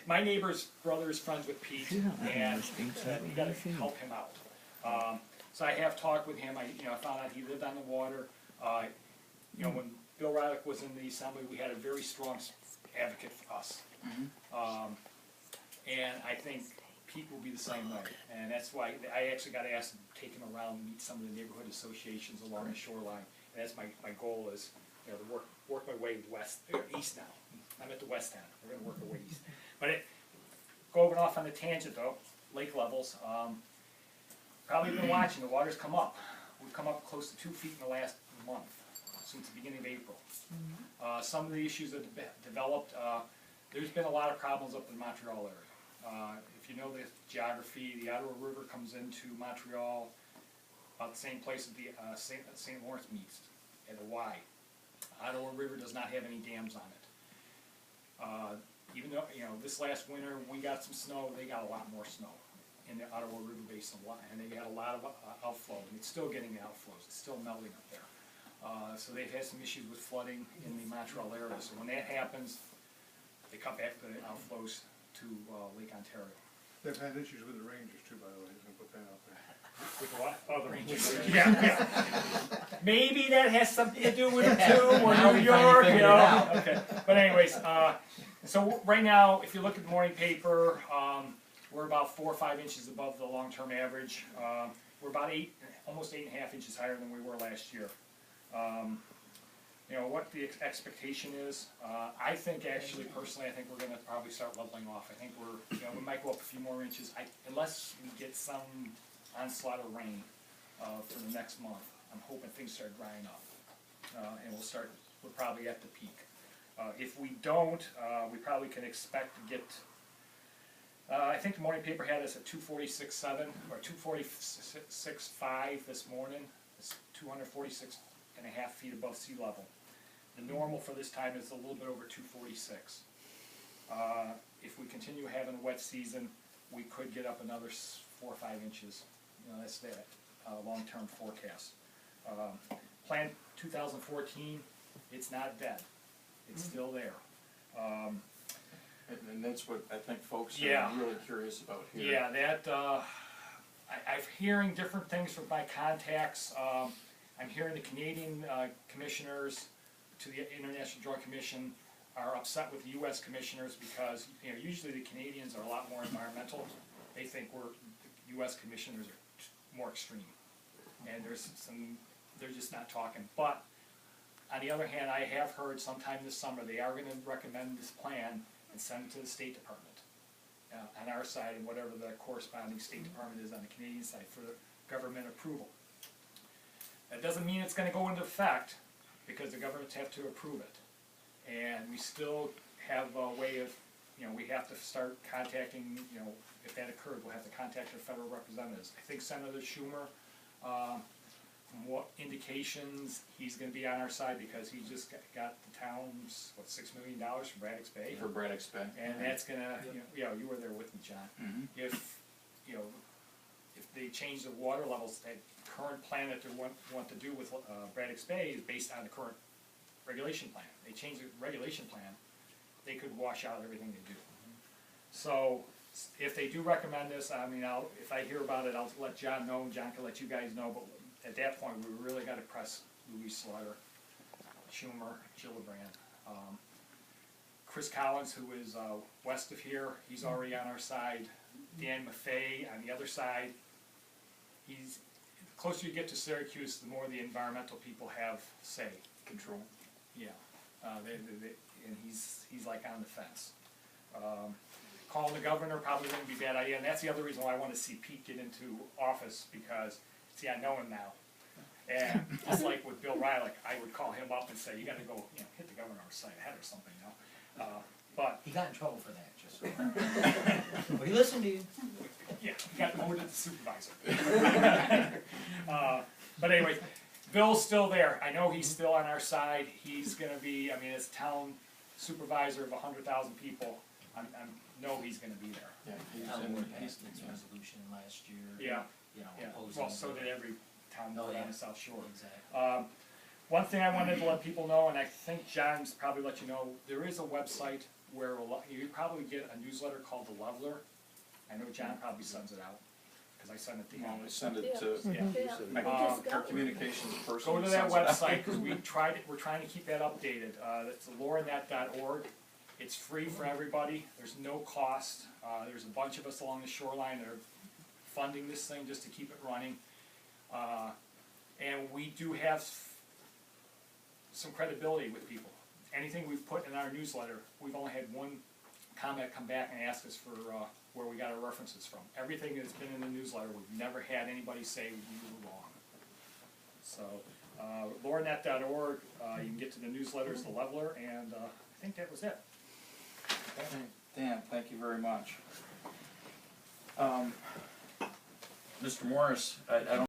My neighbor's brother is friends with Pete, and we got to help him out. So I have talked with him. I found out he lived on the water. When Bill Rydick was in the assembly, we had a very strong advocate for us. And I think Pete will be the same way. And that's why I actually got asked to take him around and meet some of the neighborhood associations along the shoreline. And that's my goal is, to work my way east now. I'm at the west end. We're going to work our way east. But going off on a tangent though, lake levels. Probably been watching. The water's come up. We've come up close to 2 feet in the last month, since the beginning of April. Some of the issues that have developed. There's been a lot of problems up in the Montreal area. If you know the geography, the Ottawa River comes into Montreal about the same place that the St. Lawrence meets at a Y. Ottawa River does not have any dams on it. Even though this last winter we got some snow, they got a lot more snow in the Ottawa River Basin, and they got a lot of outflow. And it's still getting the outflows. It's still melting up there. So they've had some issues with flooding in the Montreal area. So when that happens, they cut back the outflows to Lake Ontario. They've had issues with the Rangers too, by the way. I'm gonna put that out there. With the what? Oh, the Rangers. Yeah. Maybe that has something to do with it too, or New York, Okay. But anyways, so right now, if you look at the morning paper, we're about 4 or 5 inches above the long-term average. We're about almost 8.5 inches higher than we were last year. What the expectation is, I think actually, personally, I think we're going to probably start leveling off. I think we might go up a few more inches, unless we get some onslaught of rain for the next month. I'm hoping things start drying up, and we're probably at the peak. If we don't, we probably can expect to get, I think the morning paper had us at 246.7 or 246.5 this morning. It's 246.5 feet above sea level. The normal for this time is a little bit over 246. If we continue having a wet season, we could get up another 4 or 5 inches. That's the long-term forecast. Plan 2014, it's not dead. It's still there. And that's what I think folks are really curious about here. Yeah, I'm hearing different things from my contacts. I'm hearing the Canadian commissioners to the International Drug Commission are upset with the U.S. commissioners because usually the Canadians are a lot more environmental. They think the U.S. commissioners are more extreme, and they're just not talking. But on the other hand, I have heard sometime this summer they are going to recommend this plan and send it to the State Department on our side, and whatever the corresponding State Department is on the Canadian side for government approval. That doesn't mean it's going to go into effect, because the governments have to approve it. And we still have a way of, we have to start contacting, if that occurred, we'll have to contact our federal representatives. I think Senator Schumer, from what indications, he's going to be on our side because he just got the town's, $6 million from Braddock's Bay? For Braddock's Bay. And that's going to, you were there with me, John. If they change the water levels, that current plan that they want to do with Braddock's Bay is based on the current regulation plan. They change the regulation plan, they could wash out everything they do. So if they do recommend this, if I hear about it, I'll let John know. John can let you guys know. But at that point, we really got to press Louis Slaughter, Schumer, Gillibrand. Chris Collins, who is west of here, he's already on our side. Dan Maffei on the other side. The closer you get to Syracuse, the more the environmental people have say. Control. Yeah, and he's like on the fence. Calling the governor probably wouldn't be a bad idea, and that's the other reason why I want to see Pete get into office, because, see, I know him now. And just like with Bill Rydick, I would call him up and say, you got to go, hit the governor on the side head or something, But he got in trouble for that, just so. But he listened to you. Yeah, he got promoted to supervisor. But anyway, Bill's still there. I know he's still on our side. He's going to be, as town supervisor of 100,000 people, I know he's going to be there. Yeah, Town passed its resolution last year. Yeah. Opposing. Well, so did every town on the South Shore. Exactly. One thing I wanted to let people know, and I think John's probably let you know, there is a website where you probably get a newsletter called The Leveler. I know John probably sends it out, because I send it to him. Well, we send it to Yeah. our communications person. Go to who that sends it out. website, because we're trying to keep that updated. That's lorenet.org. It's free for everybody, there's no cost. There's a bunch of us along the shoreline that are funding this thing just to keep it running. And we do have some credibility with people. Anything we've put in our newsletter, we've only had one comment come back and ask us for where we got our references from. Everything that's been in the newsletter, we've never had anybody say you were wrong. So, lorenet.org, you can get to the newsletters, The Leveler, and I think that was it. Okay. Dan, thank you very much. Mr. Morris, I don't